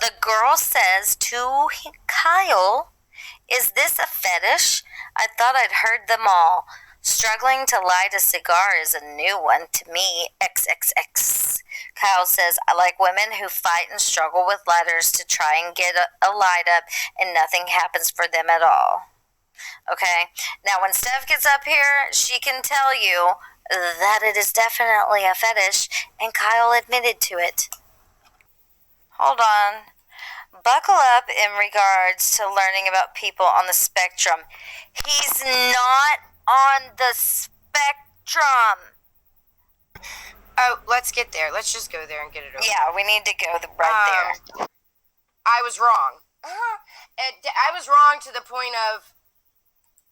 The girl says to Kyle, "Is this a fetish? I thought I'd heard them all. Struggling to light a cigar is a new one to me. XXX." Kyle says, "I like women who fight and struggle with lighters to try and get a light up, and nothing happens for them at all." Okay, now when Stephh gets up here, she can tell you that it is definitely a fetish, and Kyle admitted to it. Hold on. Buckle up in regards to learning about people on the spectrum. He's not on the spectrum. Oh, let's get there. Let's just go there and get it over. Yeah, we need to go right there. I was wrong. I was wrong to the point of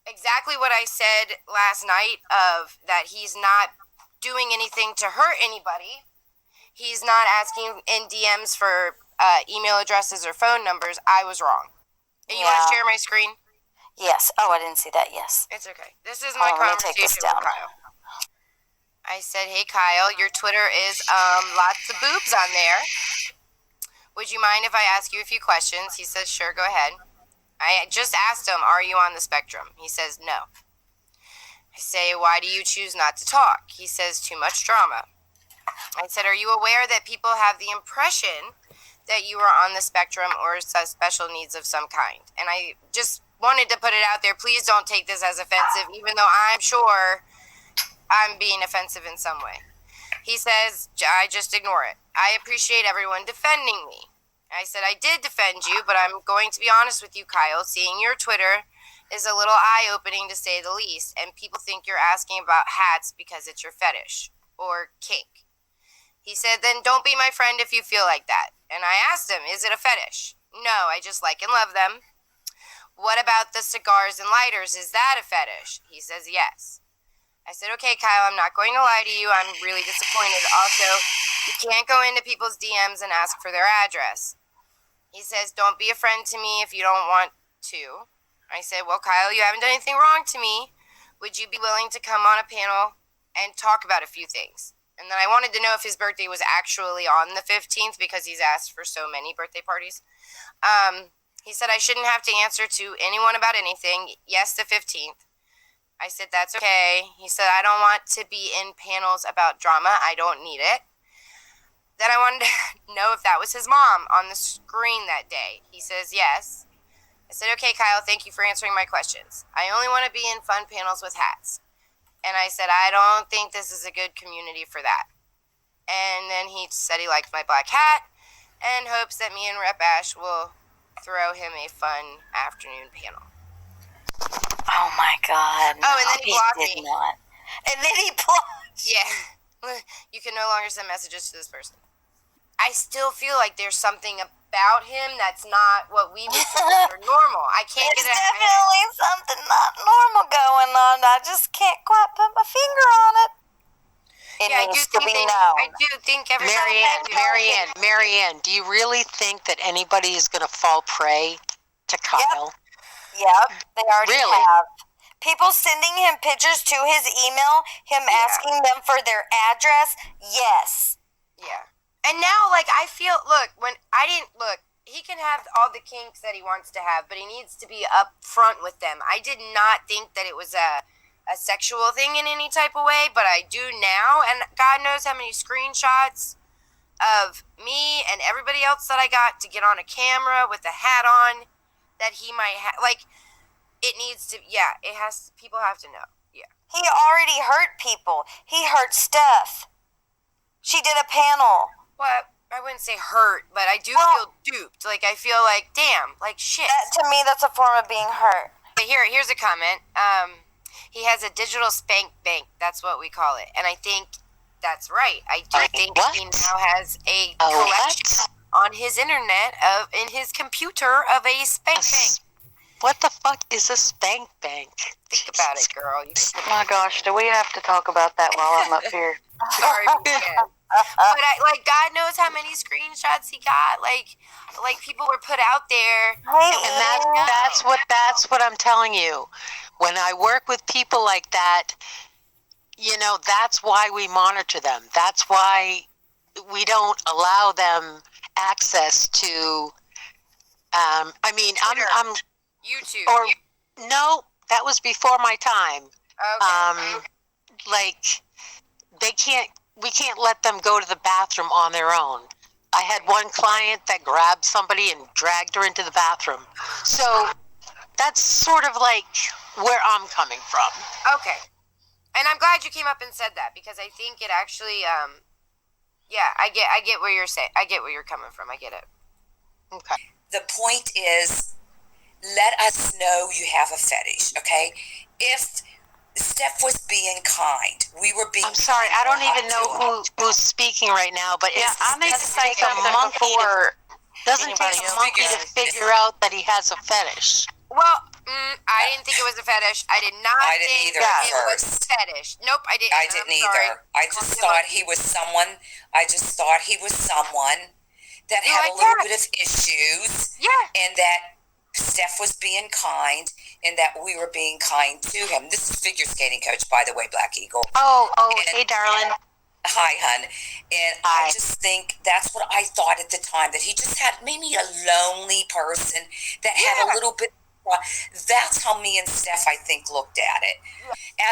exactly what I said last night, of that he's not doing anything to hurt anybody. He's not asking in DMs for email addresses or phone numbers. I was wrong. You want to share my screen? Yes. Oh, I didn't see that. Yes. It's okay. This is my conversation with Kyle. I said, "Hey, Kyle, your Twitter is lots of boobs on there. Would you mind if I ask you a few questions?" He says, "Sure, go ahead." I just asked him, "Are you on the spectrum?" He says, "No." I say, "Why do you choose not to talk?" He says, "Too much drama." I said, "Are you aware that people have the impression that you are on the spectrum or special needs of some kind?" And I just wanted to put it out there. Please don't take this as offensive, even though I'm sure I'm being offensive in some way. He says, "I just ignore it. I appreciate everyone defending me." I said, "I did defend you, but I'm going to be honest with you, Kyle. Seeing your Twitter is a little eye-opening, to say the least, and people think you're asking about hats because it's your fetish or kink." He said, "Then don't be my friend if you feel like that." And I asked him, "Is it a fetish?" "No, I just like and love them." "What about the cigars and lighters? Is that a fetish?" He says, "Yes." I said, "Okay, Kyle, I'm not going to lie to you. I'm really disappointed. Also, you can't go into people's DMs and ask for their address." He says, "Don't be a friend to me if you don't want to." I said, "Well, Kyle, you haven't done anything wrong to me. Would you be willing to come on a panel and talk about a few things?" And then I wanted to know if his birthday was actually on the 15th, because he's asked for so many birthday parties. He said I shouldn't have to answer to anyone about anything. Yes, the 15th. I said, "That's okay." He said, "I don't want to be in panels about drama. I don't need it." Then I wanted to know if that was his mom on the screen that day. He says, "Yes." I said, "Okay, Kyle, thank you for answering my questions. I only want to be in fun panels with hats." And I said, "I don't think this is a good community for that." And then he said he liked my black hat and hopes that me and Rep Ash will throw him a fun afternoon panel. Oh my God. Oh, and then he blocked me. Not. And then he blocked. Yeah. You can no longer send messages to this person. I still feel like there's something about him that's not what we would consider normal. I can't get it out of my head. There's definitely something not normal going on. I just can't quite put my finger on it. Marianne, do you really think that anybody is going to fall prey to Kyle? Yep, they already have. People sending him pictures to his email, him asking them for their address. Yes. Yeah. And now, I feel, he can have all the kinks that he wants to have, but he needs to be upfront with them. I did not think that it was a sexual thing in any type of way, but I do now, and God knows how many screenshots of me and everybody else that I got to get on a camera with a hat on that he might have, it needs to, people have to know, He already hurt people. He hurt Stephh. She did a panel. Well, I wouldn't say hurt, but I do feel duped. I feel like, damn, shit. To me, that's a form of being hurt. But here's a comment. He has a digital spank bank. That's what we call it. And I think that's right. I do think he now has a collection on his internet in his computer of a spank bank. What the fuck is a spank bank? Think about it, girl. Oh my gosh, do we have to talk about that while I'm up here? Sorry, but God knows how many screenshots he got. People were put out there, and that's what I'm telling you. When I work with people like that, that's why we monitor them. That's why we don't allow them access to I mean, Twitter. I'm YouTube. or no, that was before my time. Okay. Like we can't let them go to the bathroom on their own. I had one client that grabbed somebody and dragged her into the bathroom. So that's sort of like where I'm coming from. Okay. And I'm glad you came up and said that, because I think it actually, yeah, I get where you're saying. I get where you're coming from. I get it. Okay. The point is, let us know you have a fetish, okay? If Stephh was being kind, we were being. I'm sorry, I don't even know who's speaking right now, but yeah, I need to say a monkey. Doesn't take a monkey to figure out that he has a fetish. Well, I didn't think it was a fetish. I did not think either it was a fetish. Nope, I didn't. I didn't either. I just thought he was someone. That had a little bit of issues. Yeah. And that Stephh was being kind, and that we were being kind to him. This is figure skating coach, by the way, Black Eagle. Oh, hey, darling. Hi, hun. And Hi. I just think that's what I thought at the time, that he just had maybe a lonely person that had a little bit. That's how me and Stephh, I think, looked at it.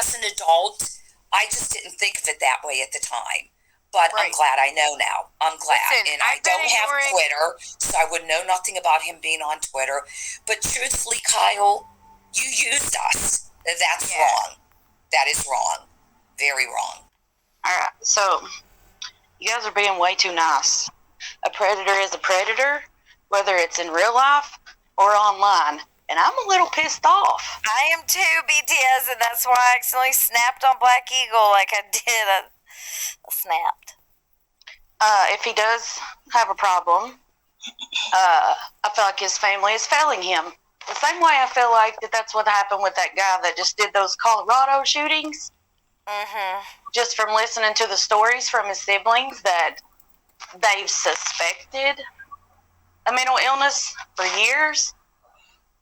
As an adult, I just didn't think of it that way at the time. But I'm glad I know now. I'm glad. Listen, and I don't have Twitter, so I would know nothing about him being on Twitter. But truthfully, Kyle, you used us. That's wrong. That is wrong. Very wrong. All right, so you guys are being way too nice. A predator is a predator, whether it's in real life or online. And I'm a little pissed off. I am too, BTS, and that's why I accidentally snapped on Black Eagle like I did. I snapped. If he does have a problem, I feel like his family is failing him. The same way I feel like that's what happened with that guy that just did those Colorado shootings. Mm-hmm. Just from listening to the stories from his siblings that they've suspected a mental illness for years.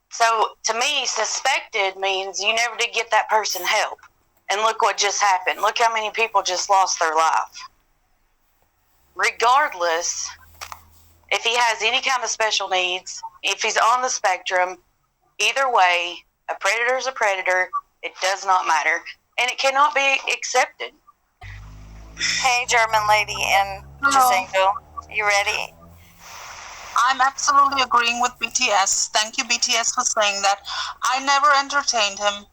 So, to me, suspected means you never did get that person help. And look what just happened. Look how many people just lost their life. Regardless, if he has any kind of special needs, if he's on the spectrum, either way, a predator is a predator. It does not matter. And it cannot be accepted. Hey, German lady and Angel, you ready? I'm absolutely agreeing with BTS. Thank you, BTS, for saying that. I never entertained him.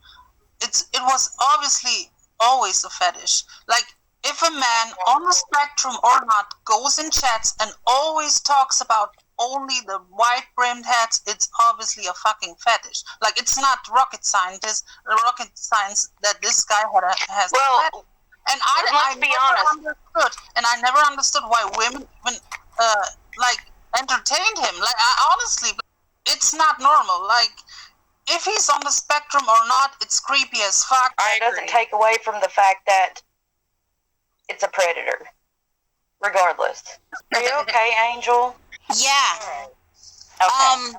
It was obviously always a fetish. Like, if a man on the spectrum or not goes in chats and always talks about only the white-brimmed hats, it's obviously a fucking fetish. Like, it's not rocket science that this guy has a fetish. And I never understood why women even, entertained him. Like, honestly, it's not normal. Like, if he's on the spectrum or not, it's creepy as fuck. It doesn't take away from the fact that it's a predator, regardless. Are you okay, Angel? Yeah. Okay.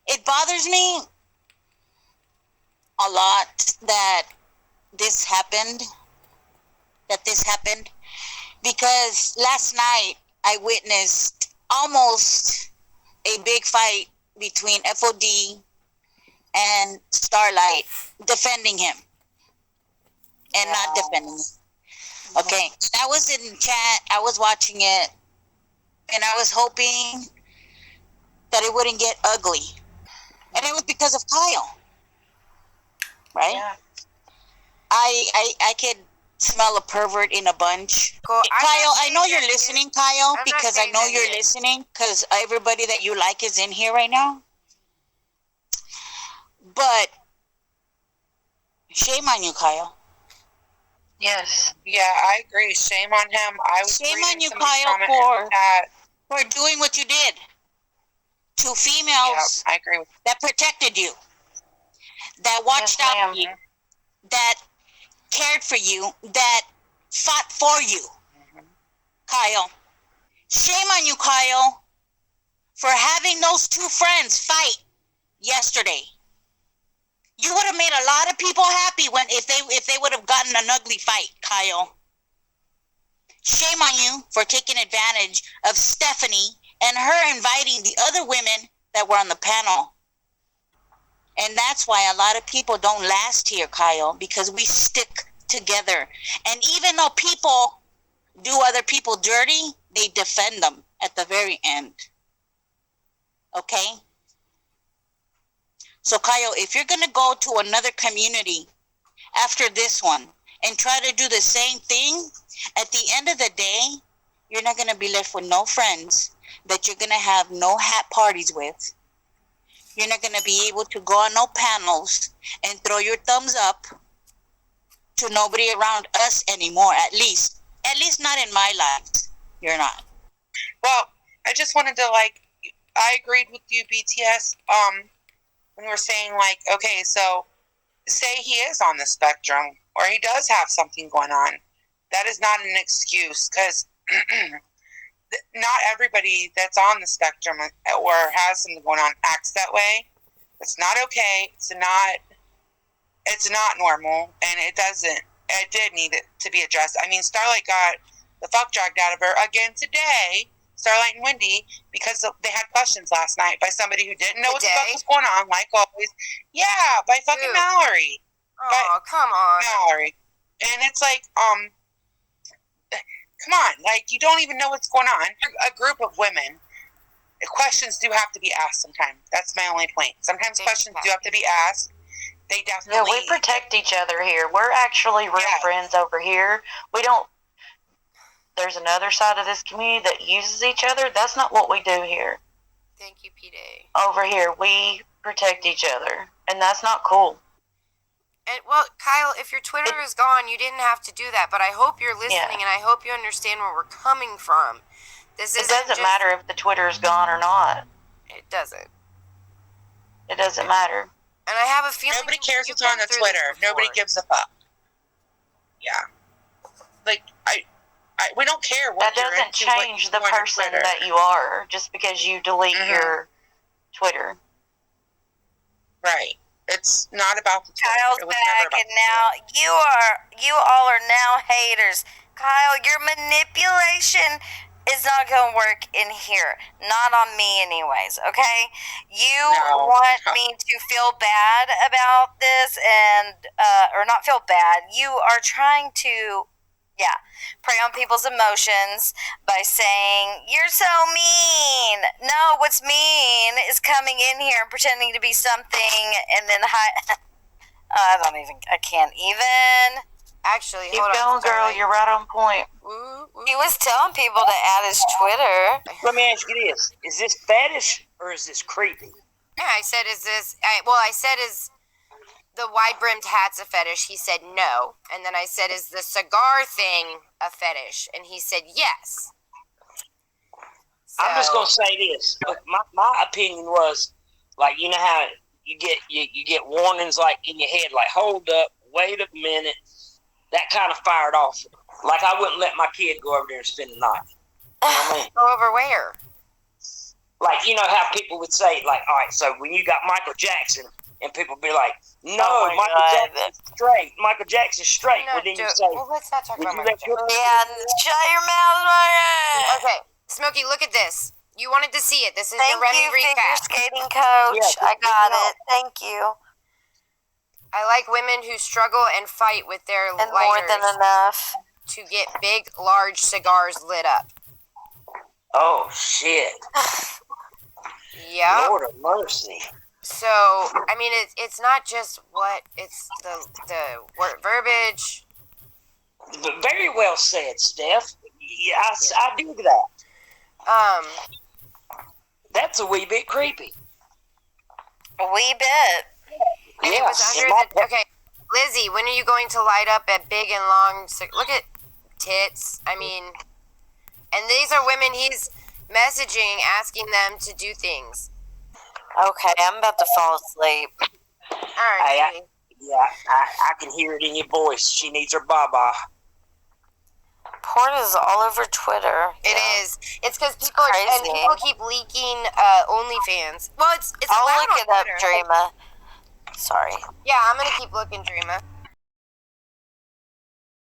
It bothers me a lot that this happened. Because last night I witnessed almost a big fight between FOD and Starlight defending him and not defending him. Okay. I was in chat, I was watching it, and I was hoping that it wouldn't get ugly. And it was because of Kyle. Right? Yeah. I could smell a pervert in a bunch. Cool. Kyle, I know you're listening, Kyle, I'm because not I know saying you're that listening, because everybody that you like is in here right now. But shame on you, Kyle. Yes. Yeah, I agree. Shame on him. Shame on you, Kyle, for doing what you did to females I agree with that protected you, that watched out for you, that cared for you, that fought for you. Kyle. Shame on you, Kyle, for having those two friends fight yesterday. You would have made a lot of people happy if they would have gotten an ugly fight, Kyle. Shame on you for taking advantage of Stephanie and her inviting the other women that were on the panel. And that's why a lot of people don't last here, Kyle, because we stick together. And even though people do other people dirty, they defend them at the very end. Okay? So, Kyle, if you're going to go to another community after this one and try to do the same thing, at the end of the day, you're not going to be left with no friends that you're going to have no hat parties with. You're not going to be able to go on no panels and throw your thumbs up to nobody around us anymore, at least not in my life. You're not. Well, I just wanted to, I agreed with you, BTS, when we're saying, okay, so say he is on the spectrum or he does have something going on. That is not an excuse, because not everybody that's on the spectrum or has something going on acts that way. It's not okay. It's not normal, and it did need it to be addressed. I mean, Starlight got the fuck dragged out of her again today, Starlight and Wendy, because they had questions last night by somebody who didn't know what the fuck was going on, like always. Yeah, by fucking Mallory. Oh, come on. Mallory. And it's come on, you don't even know what's going on. A group of women, questions do have to be asked sometimes. That's my only point. Sometimes questions do have to be asked. They definitely... Yeah, we protect each other here. We're actually real friends over here. We don't... There's another side of this community that uses each other. That's not what we do here. Thank you, P-Day. Over here, we protect each other, and that's not cool. And, well, Kyle, if your Twitter is gone, you didn't have to do that, but I hope you're listening, and I hope you understand where we're coming from. It doesn't matter if the Twitter is gone or not. It doesn't. It doesn't matter. And I have a feeling... Nobody cares what's on the Twitter. Nobody gives a fuck. Yeah. We don't care what that doesn't change the person that you are just because you delete your Twitter. Right. It's not about the Twitter. Kyle's back, and now you all are now haters. Kyle, your manipulation is not going to work in here. Not on me, anyways. Okay? You want me to feel bad about this, and or not feel bad. You are trying to. Prey on people's emotions by saying, you're so mean. No, what's mean is coming in here and pretending to be something and then I can't even. Actually, keep going, girl. You're right on point. He was telling people to add his Twitter. Let me ask you this. Is this fetish or is this creepy? Yeah, I said, I said, is the wide-brimmed hat's a fetish? He said no. And then I said, is the cigar thing a fetish? And he said yes. So, I'm just going to say this. My opinion was, you know how you get warnings in your head, hold up, wait a minute. That kind of fired off. I wouldn't let my kid go over there and spend the night. You know what I mean? Go over where? You know how people would say, all right, so when you got Michael Jackson, and people be like, no, Michael Jackson's straight. Michael Jackson's straight. Well, then you say, well, let's not talk about Michael Jackson. Shut your mouth, Okay, Smokey, look at this. You wanted to see it. This is the Remy recap. Figure skating coach. I got it. Thank you. I like women who struggle and fight with their and lighters more than enough to get big, large cigars lit up. Oh, shit. Yeah. Lord of mercy. So, I mean, it's not just it's the word verbiage. Very well said, Steph. Yeah, I do that. That's a wee bit creepy. A wee bit. And it was under okay, Lizzie, when are you going to light up a big and long... Look at tits. I mean... And these are women he's messaging, asking them to do things. Okay, I'm about to fall asleep. All right. I can hear it in your voice. She needs her baba. Porta's all over Twitter. It is. It's because people keep leaking OnlyFans. Well, it's I'll look it up, Dreama. Sorry. Yeah, I'm gonna keep looking, Dreama.